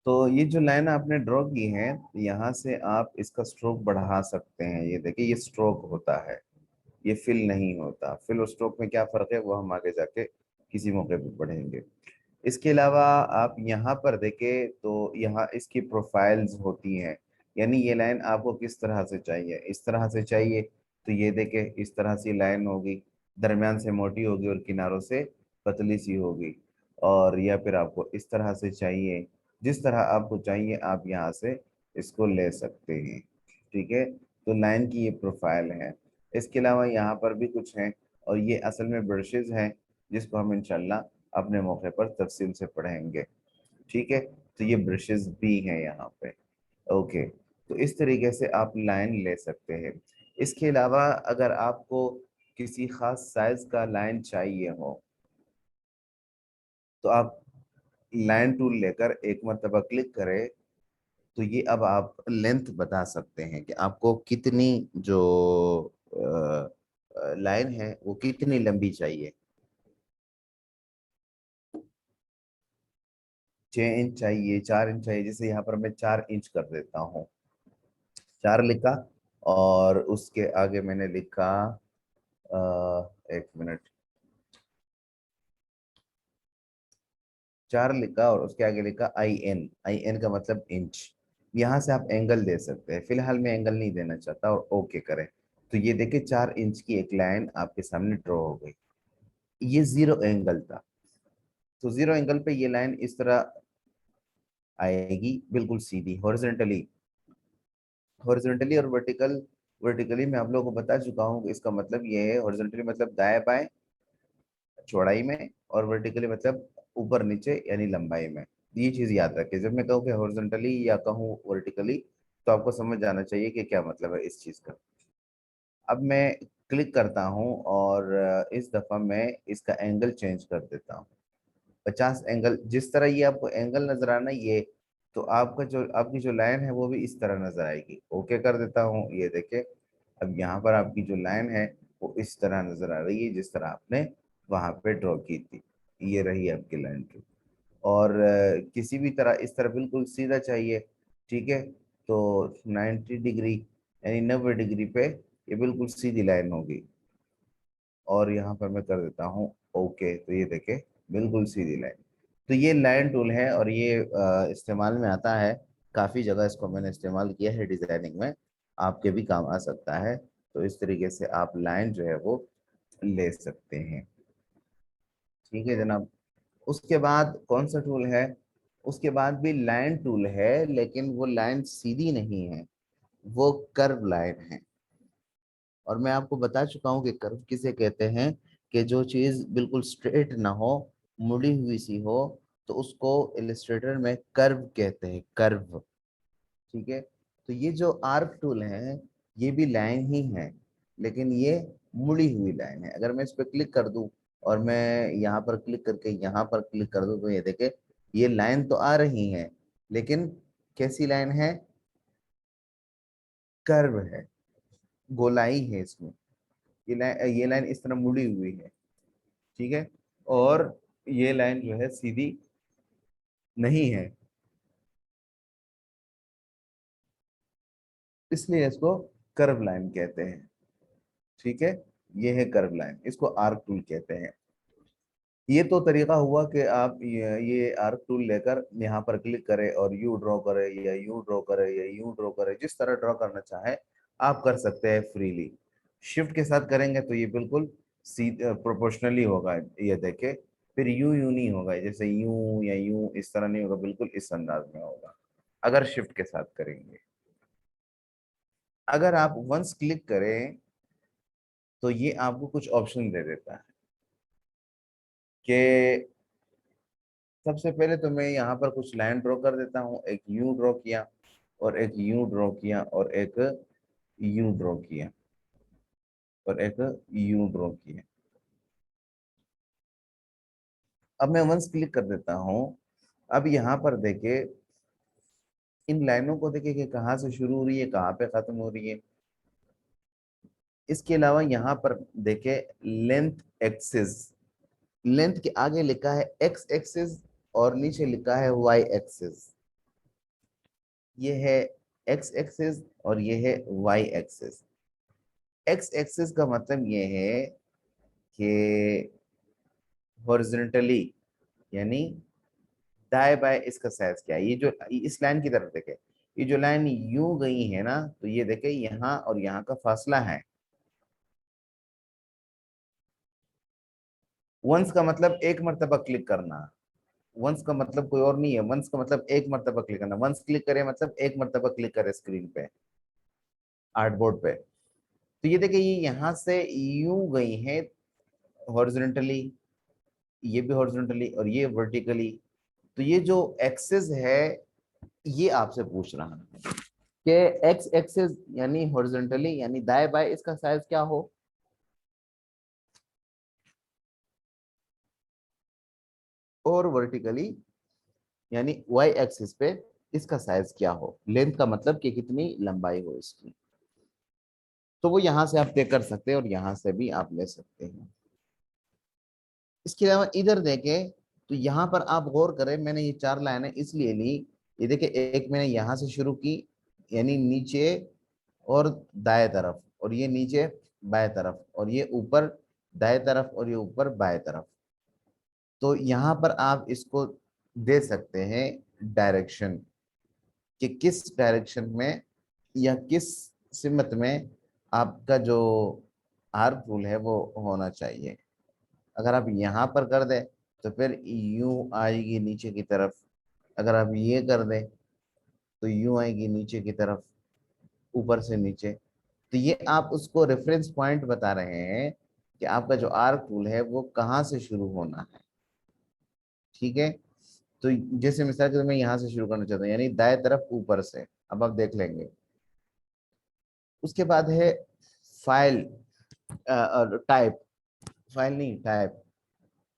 तो ये जो लाइन आपने ड्रॉ की है, यहाँ से आप इसका स्ट्रोक बढ़ा सकते हैं। ये देखिए, ये स्ट्रोक होता है, ये फिल नहीं होता। फिल और स्ट्रोक में क्या फर्क है वो हम आगे जाके किसी मौके पे पढ़ेंगे। इसके अलावा आप यहाँ पर देखें तो यहाँ इसकी प्रोफाइल्स होती हैं, यानी ये लाइन आपको किस तरह से चाहिए। इस तरह से चाहिए तो ये देखें, इस तरह से लाइन होगी, दरमियान से मोटी होगी और किनारों से पतली सी होगी। और या फिर आपको इस तरह से चाहिए, जिस तरह आपको चाहिए आप यहाँ से इसको ले सकते हैं। ठीक है, तो लाइन की ये प्रोफाइल है। इसके अलावा यहाँ पर भी कुछ है, और ये असल में ब्रशेज हैं, जिसको हम इंशाल्लाह अपने मौके पर तफसील से पढ़ेंगे। ठीक है, तो ये ब्रशेज भी हैं यहाँ पे। ओके, तो इस तरीके से आप लाइन ले सकते हैं। इसके अलावा अगर आपको किसी खास साइज का लाइन चाहिए हो, तो आप लाइन टूल लेकर एक मरतबा क्लिक करें, तो ये अब आप लेंथ बता सकते हैं कि आपको कितनी जो लाइन है वो कितनी लंबी चाहिए। 6 इंच चाहिए, 4 इंच चाहिए। जैसे यहाँ पर मैं 4 इंच कर देता हूँ, 4 लिखा, और उसके आगे मैंने लिखा 1 मिनट, 4 लिखा और उसके आगे लिखा IN। IN का मतलब इंच। यहाँ से आप एंगल दे सकते हैं, फिलहाल मैं एंगल नहीं देना चाहता, और ओके करें। तो ये देखिए 4 इंच की एक लाइन आपके सामने ड्रॉ हो गई। ये जीरो एंगल था, तो जीरो एंगल पे ये लाइन इस तरह आएगी, बिल्कुल सीधी हॉरिजॉन्टली। हॉरिजॉन्टली और वर्टिकल, वर्टिकली मैं आप लोगों को बता चुका हूँ कि इसका मतलब ये है, हॉरिजॉन्टली मतलब दाएं बाएं चौड़ाई में, और वर्टिकली मतलब ऊपर नीचे यानी लंबाई में। ये चीज याद रखें, जब मैं कहूँ कि हॉरिजॉन्टली या कहूँ वर्टिकली, तो आपको समझ जाना चाहिए कि क्या मतलब है इस चीज का। अब मैं क्लिक करता हूँ और इस दफा मैं इसका एंगल चेंज कर देता हूँ। 50 एंगल, जिस तरह ये आपको एंगल नजर आना ये, तो आपका जो आपकी जो लाइन है वो भी इस तरह नजर आएगी। ओके कर देता हूँ, ये देखे, अब यहाँ पर आपकी जो लाइन है वो इस तरह नजर आ रही है, जिस तरह आपने वहां पे ड्रॉ की थी। ये रही आपकी लाइन ड्रॉ। और किसी भी तरह इस तरह बिल्कुल सीधा चाहिए, ठीक है, तो 90 डिग्री यानी 90 डिग्री पे ये बिल्कुल सीधी लाइन होगी। और यहाँ पर मैं कर देता हूँ ओके, तो ये देखे बिल्कुल सीधी लाइन। तो ये लाइन टूल है, और ये इस्तेमाल में आता है काफ़ी जगह। इसको मैंने इस्तेमाल किया है डिज़ाइनिंग में, आपके भी काम आ सकता है। तो इस तरीके से आप लाइन जो है वो ले सकते हैं। ठीक है जनाब। उसके बाद कौन सा टूल है? उसके बाद भी लाइन टूल है, लेकिन वो लाइन सीधी नहीं है, वो कर्व लाइन है। और मैं आपको बता चुका हूँ कि कर्व किसे कहते हैं, कि जो चीज बिल्कुल स्ट्रेट ना हो, मुड़ी हुई सी हो, तो उसको इलस्ट्रेटर में कर्व कहते हैं, कर्व। ठीक है, तो ये जो आर्क टूल है ये भी लाइन ही है, लेकिन ये मुड़ी हुई लाइन है। अगर मैं इस पर क्लिक कर दूं और मैं यहाँ पर क्लिक करके यहाँ पर क्लिक कर दूं, तो ये देखे ये लाइन तो आ रही है, लेकिन कैसी लाइन है? कर्व है, गोलाई है इसमें। ये लाइन इस तरह मुड़ी हुई है, ठीक है, और ये लाइन जो है सीधी नहीं है, इसलिए इसको कर्व लाइन कहते हैं। ठीक है, ये है कर्व लाइन, इसको आर्क टूल कहते हैं। ये तो तरीका हुआ कि आप ये आर्क टूल लेकर यहाँ पर क्लिक करें और यू ड्रॉ करें या यू ड्रॉ करें या यू ड्रॉ करें, जिस तरह ड्रॉ करना चाहे आप कर सकते हैं फ्रीली। शिफ्ट के साथ करेंगे तो ये बिल्कुल सीधा प्रोपोर्शनली होगा, ये देखे। फिर यू यू नहीं होगा, जैसे यू या यू इस तरह नहीं होगा, बिल्कुल इस अंदाज में होगा अगर शिफ्ट के साथ करेंगे। अगर आप वंस क्लिक करें तो ये आपको कुछ ऑप्शन दे देता है कि सबसे पहले तो मैं यहाँ पर कुछ लाइन ड्रॉ कर देता हूँ। एक यू ड्रॉ किया, और एक यू ड्रॉ किया, और एक यू ड्रॉ किया, और एक यू ड्रॉ किया। अब मैं वंस क्लिक कर देता हूँ। अब यहाँ पर देखे, इन लाइनों को देखे कि कहाँ से शुरू हो रही है, कहाँ पे खत्म हो रही है। इसके अलावा यहाँ पर देखे लेंथ एक्सिस, लेंथ के आगे लिखा है एक्स एक्सिस और नीचे लिखा है वाई एक्सिस। ये है एक्स एक्सिस और ये है वाई एक्सिस। एक्स एक्सिस का मतलब ये है कि हॉरिजॉन्टली यानी दाएं बाएं इसका साइज क्या है। ये जो इस लाइन की तरफ देखे, ये जो लाइन यूं गई है ना, तो ये देखे यहाँ और यहाँ का फासला है। वंस का मतलब एक मर्तबा क्लिक करना। वंस का मतलब कोई और नहीं है, वंस का मतलब एक मर्तबा क्लिक करना। वंस क्लिक करे मतलब एक मर्तबा क्लिक करे स्क्रीन पे, आर्टबोर्ड पे। तो ये देखिए ये यहाँ से यूं गई है हॉरिजॉन्टली, ये भी हॉरिजॉन्टली और ये वर्टिकली। तो ये जो एक्सिस है ये आपसे पूछ रहा है कि एक्स एक्सिस यानी हॉरिजॉन्टली यानी दाएं बाएं इसका साइज क्या हो, और वर्टिकली यानी वाई एक्सिस पे इसका साइज क्या हो, लेंथ का मतलब कि कितनी लंबाई हो इसकी। तो वो यहां से आप तय कर सकते हैं और यहां से भी आप ले सकते हैं। इसके अलावा इधर देखें तो यहाँ पर आप गौर करें, मैंने ये चार लाइनें इसलिए ली। ये देखिए एक मैंने यहाँ से शुरू की यानी नीचे और दाएं तरफ, और ये नीचे बाएं तरफ, और ये ऊपर दाएं तरफ, और ये ऊपर बाएं तरफ। तो यहाँ पर आप इसको दे सकते हैं डायरेक्शन कि किस डायरेक्शन में या किस सिमत में आपका जो आर्क रूल है वो होना चाहिए। अगर आप यहाँ पर कर दें तो फिर यूं आएगी नीचे की तरफ। अगर आप ये कर दें तो यूं आएगी नीचे की तरफ, ऊपर से नीचे। तो ये आप उसको रेफरेंस पॉइंट बता रहे हैं कि आपका जो आर्क रूल है वो कहाँ से शुरू होना है। ठीक है। तो जैसे मिसाल के तौर पे मैं यहाँ से शुरू करना चाहता हूँ यानी दाएं तरफ ऊपर से। अब आप देख लेंगे। उसके बाद है फाइल और टाइप। फाइल नहीं, टाइप।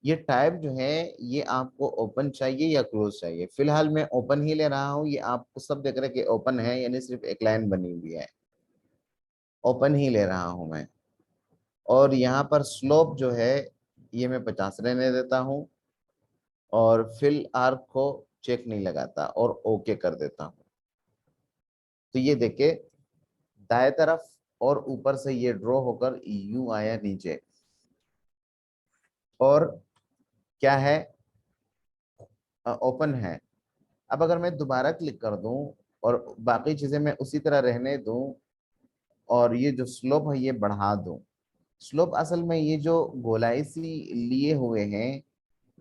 ये टाइप जो है ये आपको ओपन चाहिए या क्लोज चाहिए। फिलहाल मैं ओपन ही ले रहा हूँ, ये आपको सब देख रहे हैं कि ओपन है यानी सिर्फ एक लाइन बनी हुई है। ओपन ही ले रहा हूँ मैं। और यहाँ पर स्लोप जो है ये मैं 50 रहने देता हूँ, और फिल आर्क को चेक नहीं लगाता और ओके कर देता हूँ। तो ये देखे दाएं तरफ और ऊपर से ये ड्रॉ होकर यूं आया नीचे। और क्या है, ओपन है। अब अगर मैं दोबारा क्लिक कर दूं और बाकी चीजें मैं उसी तरह रहने दूं और ये जो स्लोप है ये बढ़ा दूं। स्लोप असल में ये जो गोलाई सी लिए हुए हैं,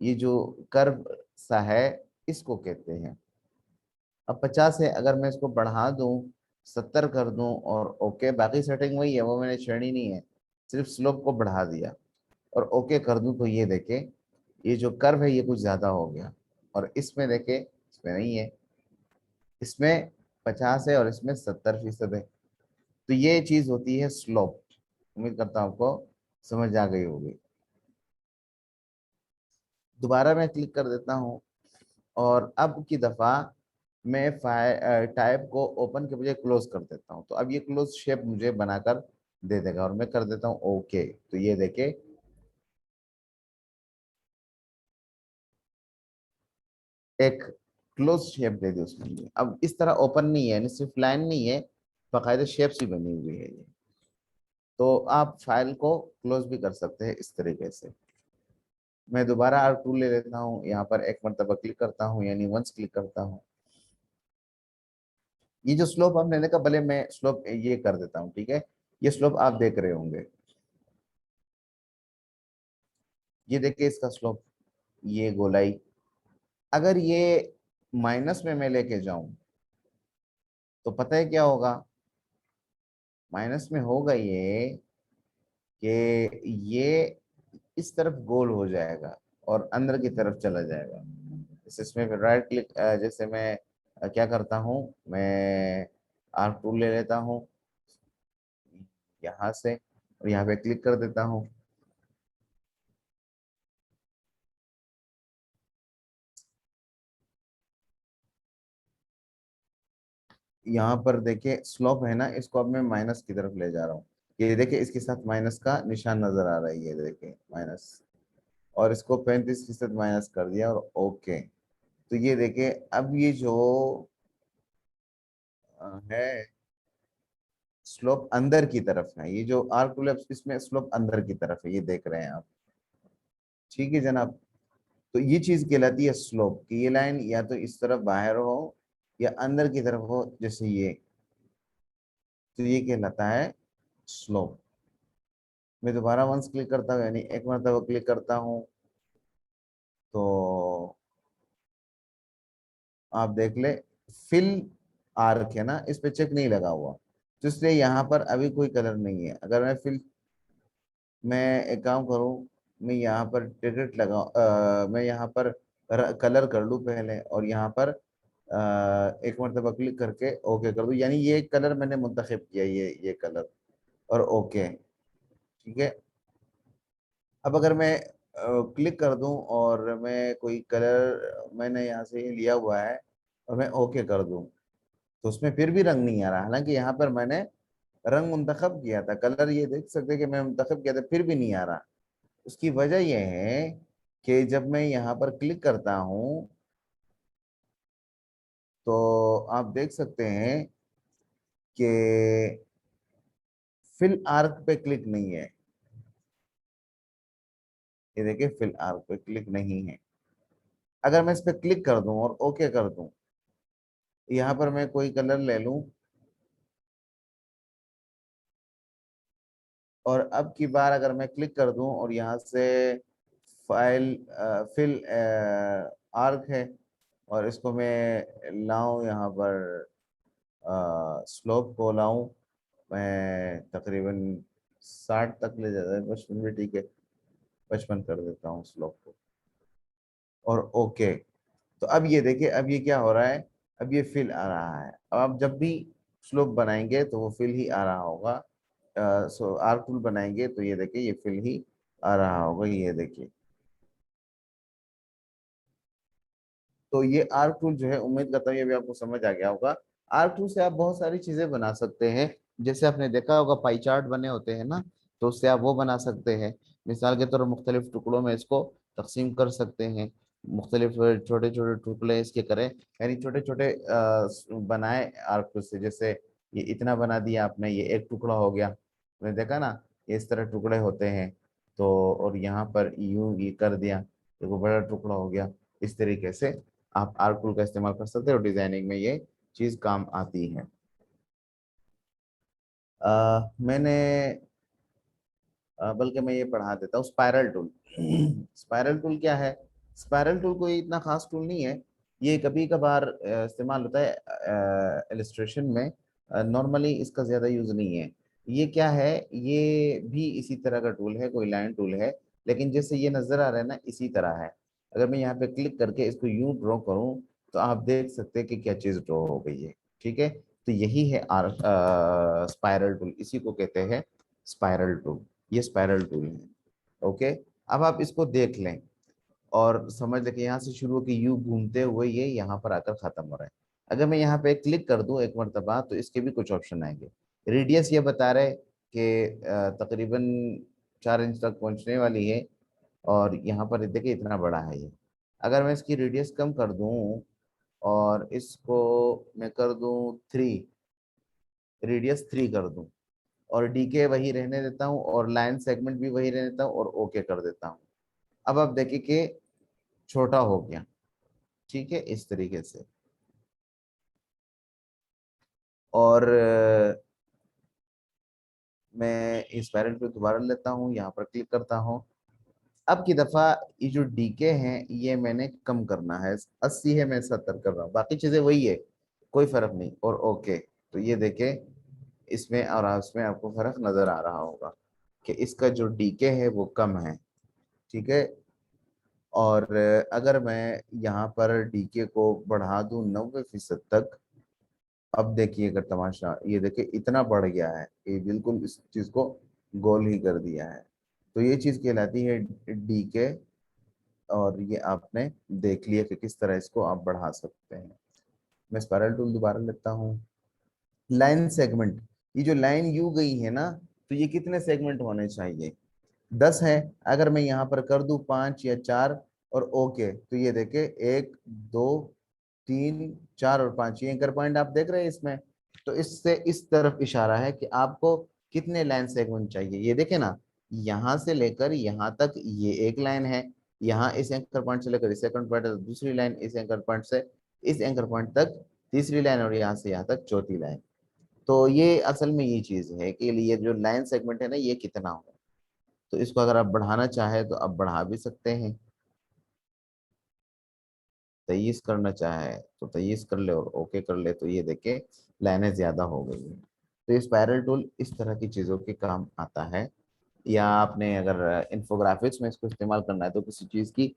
ये जो कर्व सा है, इसको कहते हैं। अब 50 है, अगर मैं इसको बढ़ा दूं 70 कर दूं और ओके, बाकी सेटिंग वही है, वो मैंने छेड़ी नहीं है, सिर्फ स्लोप को बढ़ा दिया और ओके कर दूं तो ये देखे ये जो कर्व है ये कुछ ज्यादा हो गया। और इसमें देखे इसमें नहीं है, इसमें 50 है और इसमें 70% है। तो ये चीज होती है स्लोप। उम्मीद करता हूं आपको समझ आ गई होगी। दोबारा मैं क्लिक कर देता हूँ और अब की दफा मैं टाइप को ओपन के बजाय क्लोज कर देता हूँ। तो अब ये क्लोज शेप मुझे बनाकर दे देगा और मैं कर देता हूँ ओके। तो ये देखे एक क्लोज शेप दे दी उसने मुझे। अब इस तरह ओपन नहीं है यानी सिर्फ लाइन नहीं है, बाकायदा शेप सी बनी हुई है ये। तो आप फाइल को क्लोज भी कर सकते हैं इस तरीके से। मैं दोबारा R2 ले लेता हूँ, यहाँ पर एक मरतबा क्लिक करता हूँ यानी वंस क्लिक करता हूँ। ये जो स्लोप हम लेने का, भले मैं स्लोप ये कर देता हूँ, ठीक है। ये स्लोप आप देख रहे होंगे, ये देखिए इसका स्लोप, ये गोलाई। अगर ये माइनस में मैं लेके जाऊं तो पता है क्या होगा। माइनस में होगा ये कि ये इस तरफ गोल हो जाएगा और अंदर की तरफ चला जाएगा। जैसे इसमें फिर राइट क्लिक, जैसे मैं क्या करता हूँ, मैं R2 ले लेता हूँ यहाँ से और यहाँ पे क्लिक कर देता हूँ। यहाँ पर देखिए स्लोप है ना, इसको अब मैं माइनस की तरफ ले जा रहा हूँ। ये देखिए इसके साथ माइनस का निशान नजर आ रहा है, ये देखिए माइनस। और इसको 35% माइनस कर दिया और ओके। तो ये देखिए अब ये जो है स्लोप अंदर की तरफ है, ये जो आर्क टूल है इसमें स्लोप अंदर की तरफ है, ये देख रहे हैं आप। ठीक है जनाब। तो ये चीज कहलाती है स्लोप, कि ये लाइन या तो इस तरफ बाहर हो या अंदर की तरफ हो, जैसे ये, तो ये कहलाता है स्लोप। मैं दोबारा वंस क्लिक करता हूँ, यानी एक मरतबा क्लिक करता हूँ, तो आप देख ले फिल आर्क है ना, इस पे चेक नहीं लगा हुआ, तो इसलिए यहाँ पर अभी कोई कलर नहीं है। अगर मैं फिल, मैं एक काम करूँ, मैं यहाँ पर टिकट लगाऊं, मैं यहाँ पर कलर कर लूँ पहले, और यहाँ पर एक मरतबा क्लिक करके ओके कर दूँ, यानी ये कलर मैंने मुंतखब किया, ये कलर, और ओके। ठीक है। अब अगर मैं क्लिक कर दूं और मैं कोई कलर मैंने यहाँ से ही लिया हुआ है और मैं ओके कर दूं, तो उसमें फिर भी रंग नहीं आ रहा, हालांकि यहाँ पर मैंने रंग मुंतखब किया था, कलर ये देख सकते हैं कि मैं मुंतखब किया था, फिर भी नहीं आ रहा। उसकी वजह यह है कि जब मैं यहाँ पर क्लिक करता हूँ, तो आप देख सकते हैं कि फिल आर्क पे क्लिक नहीं है। ये देखिए फिल आर्क पे क्लिक नहीं है। अगर मैं इस पे क्लिक कर दूं और ओके कर दूं, यहाँ पर मैं कोई कलर ले लूं, और अब की बार अगर मैं क्लिक कर दूं और यहाँ से फाइल फिल आर्क है, और इसको मैं लाऊं यहाँ पर, स्लोप को लाऊं, मैं तकरीबन 60 तक ले जाता है, 55 भी ठीक है, 55 कर देता हूँ स्लोप को, और ओके। तो अब ये देखिए, अब ये क्या हो रहा है, अब ये फिल आ रहा है। अब आप जब भी स्लोप बनाएंगे तो वो फिल ही आ रहा होगा। सो आर्क टूल बनाएंगे तो ये देखिए ये फिल ही आ रहा होगा, ये देखिए। तो ये आर्क टूल जो है, उम्मीद करता हूँ ये भी आपको समझ आ गया होगा। आर्क टूल से आप बहुत सारी चीजें बना सकते हैं। जैसे आपने देखा होगा पाई चार्ट बने होते हैं ना, तो उससे आप वो बना सकते हैं। मिसाल के तौर पर मुख्तलिफ टुकड़ों में इसको तकसीम कर सकते हैं, मुख्तलिफ छोटे छोटे टुकड़े इसके करें, यानी छोटे छोटे बनाए आर्क टूल से। जैसे ये इतना बना दिया आपने, ये एक टुकड़ा हो गया, आपने देखा ना, ये इस तरह टुकड़े होते हैं। तो और यहाँ पर यूं ये कर दिया, देखो बड़ा टुकड़ा हो गया। इस तरीके से आप आर्क टूल का इस्तेमाल कर सकते हो, डिजाइनिंग में ये चीज काम आती है। मैंने बल्कि मैं ये पढ़ा देता हूँ स्पाइरल टूल। स्पाइरल टूल क्या है? स्पाइरल टूल कोई इतना खास टूल नहीं है, ये कभी कभार इस्तेमाल होता है इलस्ट्रेशन में, नॉर्मली इसका ज्यादा यूज नहीं है। ये क्या है, ये भी इसी तरह का टूल है, कोई लाइन टूल है, लेकिन जैसे ये नजर आ रहा है ना, इसी तरह है। अगर मैं यहाँ पे क्लिक करके इसको यूं ड्रॉ करूँ, तो आप देख सकते हैं कि क्या चीज ड्रॉ हो गई है। ठीक है। तो यही है स्पाइरल टूल, इसी को कहते हैं स्पाइरल टूल। ये स्पाइरल टूल है। ओके। अब आप इसको देख लें और समझ लें कि यहाँ से शुरू होकर यू घूमते हुए ये यहाँ पर आकर खत्म हो रहा है। अगर मैं यहाँ पे क्लिक कर दूं एक मरतबा, तो इसके भी कुछ ऑप्शन आएंगे। रेडियस ये बता रहे कि तकरीबन 4 इंच तक पहुंचने वाली है, और यहाँ पर देखिए इतना बड़ा है ये। अगर मैं इसकी रेडियस कम कर दूं और इसको मैं कर दूं 3, रेडियस 3 कर दूं, और डीके वही रहने देता हूँ, और लाइन सेगमेंट भी वही रहने देता हूँ, और ओके कर देता हूँ। अब आप देखिए कि छोटा हो गया। ठीक है, इस तरीके से। और मैं इस पैरेंट पे दोबारा लेता हूँ, यहाँ पर क्लिक करता हूँ। अब की दफा ये जो डीके हैं ये मैंने कम करना है, 80 है, मैं 70 कर रहा हूँ, बाकी चीजें वही है, कोई फर्क नहीं, और ओके। तो ये देखें, इसमें और उसमें आपको फर्क नजर आ रहा होगा कि इसका जो डीके है वो कम है। ठीक है। और अगर मैं यहाँ पर डीके को बढ़ा दूं 90% तक, अब देखिएगा तमाशा, ये देखिए इतना बढ़ गया है कि बिल्कुल इस चीज को गोल ही कर दिया है। तो ये चीज कहलाती है डीके। और ये आपने देख लिया कि किस तरह इसको आप बढ़ा सकते हैं। मैं स्पाइरल टूल दोबारा लेता हूँ। लाइन सेगमेंट, ये जो लाइन यू गई है ना, तो ये कितने सेगमेंट होने चाहिए? 10 है। अगर मैं यहाँ पर कर दूं 5 या 4 और ओके, तो ये देखे 1 2 3 4 और 5, ये एंकर पॉइंट आप देख रहे हैं इसमें, तो इससे इस तरफ इशारा है कि आपको कितने लाइन सेगमेंट चाहिए। ये देखे ना, यहां से लेकर यहां तक ये एक लाइन है, यहाँ इस एंकर पॉइंट से लेकर इस एंकर पॉइंट तक दूसरी लाइन, इस एंकर पॉइंट से इस एंकर पॉइंट तक तीसरी लाइन, और यहाँ से यहाँ तक चौथी लाइन। तो ये असल में ये चीज है कि ये जो लाइन सेगमेंट है ना, ये कितना हो। तो इसको अगर आप बढ़ाना चाहे तो आप बढ़ा भी सकते हैं, 23 करना चाहे तो 23 कर ले और ओके कर ले, तो ये देखे लाइनें ज्यादा हो गई है। तो ये स्पाइरल टूल इस तरह की चीजों के काम आता है। या आपने अगर इन्फोग्राफिक्स में इसको इस्तेमाल करना है तो किसी चीज की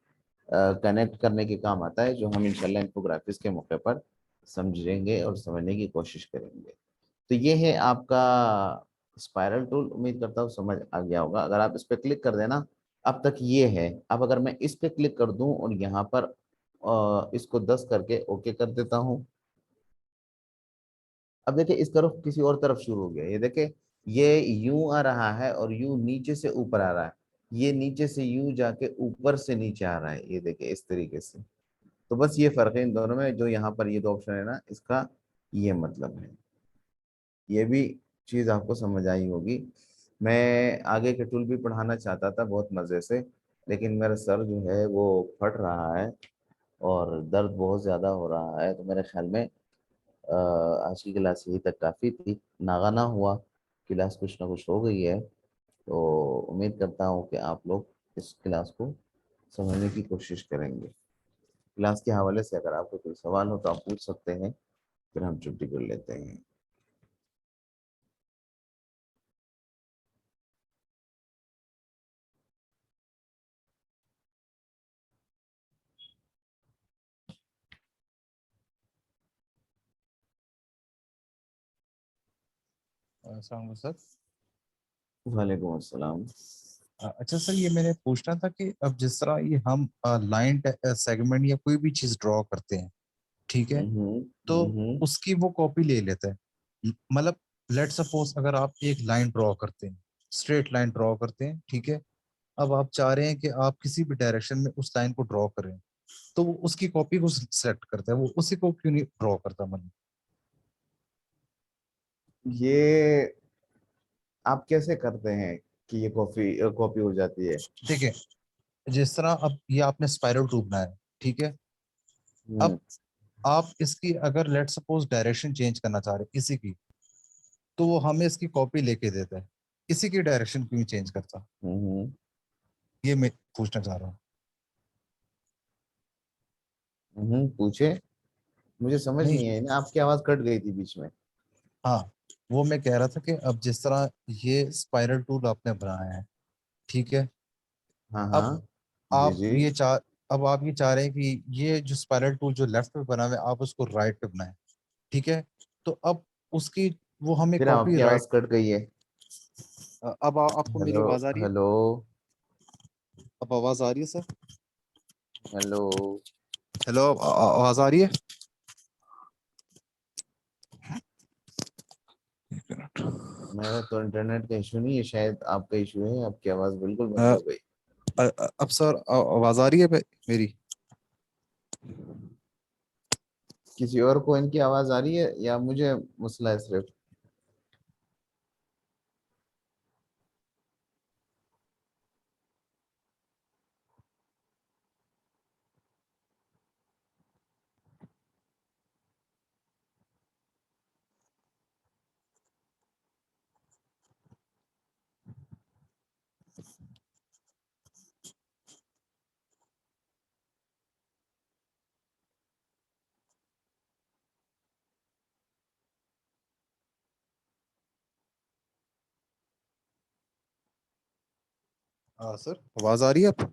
कनेक्ट करने के काम आता है, जो हम इंशाल्लाह इन्फोग्राफिक्स के मौके पर समझेंगे और समझने की कोशिश करेंगे। तो ये है आपका स्पाइरल टूल। उम्मीद करता हूँ समझ आ गया होगा। अगर आप इस पर क्लिक कर देना, अब तक ये है। अब अगर मैं इस पे क्लिक कर दूं और यहाँ पर इसको 10 करके ओके कर देता हूँ, अब देखिए इस तरफ किसी और तरफ शुरू हो गया। ये देखिए, ये यूं आ रहा है और यूं नीचे से ऊपर आ रहा है, ये नीचे से यूं जाके ऊपर से नीचे आ रहा है। ये देखिए इस तरीके से। तो बस ये फर्क है इन दोनों में, जो यहाँ पर ये दो ऑप्शन है ना, इसका ये मतलब है। ये भी चीज आपको समझ आई होगी। मैं आगे के टूल भी पढ़ाना चाहता था बहुत मजे से, लेकिन मेरा सर जो है वो फट रहा है और दर्द बहुत ज्यादा हो रहा है। तो मेरे ख्याल में आज की क्लास यही तक काफी थी। नागाना हुआ, क्लास कुछ ना कुछ हो गई है। तो उम्मीद करता हूँ कि आप लोग इस क्लास को समझने की कोशिश करेंगे। क्लास के हवाले से अगर आपको कोई सवाल हो तो आप पूछ सकते हैं, फिर हम छुट्टी कर लेते हैं। अस्सलाम सर। वालेकुम अस्सलाम। अच्छा सर, ये मैंने पूछना था कि अब जिस तरह ये हम लाइन सेगमेंट या कोई भी चीज ड्रॉ करते हैं, ठीक है, हम्म। तो हम्म। उसकी वो कॉपी ले लेता है। मतलब लेट सपोज अगर आप एक लाइन ड्रॉ करते हैं, स्ट्रेट लाइन ड्रॉ करते हैं, ठीक है, अब आप चाह रहे हैं कि आप किसी भी डायरेक्शन में उस लाइन को ड्रॉ करें, तो वो उसकी कॉपी को सेलेक्ट करता है, वो उसी को क्यों नहीं ड्रॉ करता? मतलब ये आप कैसे करते हैं कि ये कॉपी कॉपी हो जाती है? देखिए, जिस तरह अब ये आपने स्पाइरल ट्यूब बनाया है, ठीक है, हम्म। अब आप इसकी अगर लेट सपोज डायरेक्शन चेंज करना चाह रहे हैं इसी की, तो वो हमें इसकी कॉपी लेके देता है, इसी की डायरेक्शन क्यों चेंज करता? हम्म। ये मैं पूछना चाह रहा हूँ। पूछे। मुझे समझ नहीं, नहीं आई ना, आपकी आवाज कट गई थी बीच में। हाँ, वो मैं कह रहा था कि अब जिस तरह ये स्पाइरल टूल आपने बनाया है, ठीक है, हाँ अब हाँ। जी आप जी। ये चाह अब आप ये चाह रहे हैं कि ये जो स्पाइरल टूल जो लेफ्ट पे बना हुआ है आप उसको राइट पे बनाएं, ठीक है, तो अब उसकी वो हमें फिर कॉपी आपकी राइट। आवाज कट गई है। अब आपको मेरी हेलो। आवाज आ रही है? हेलो। अब आवाज आ रही है सर? हेलो। हेलो, आवाज आ रही है? एक मिनट। मेरा तो इंटरनेट का इशू नहीं है, शायद आपका इशू है। आपकी आवाज बिल्कुल बंद अ, हो गई। अब सर आवाज आ रही है मेरी? किसी और को इनकी आवाज आ रही है या मुझे मसला है सिर्फ? हाँ सर, आवाज आ रही है अब?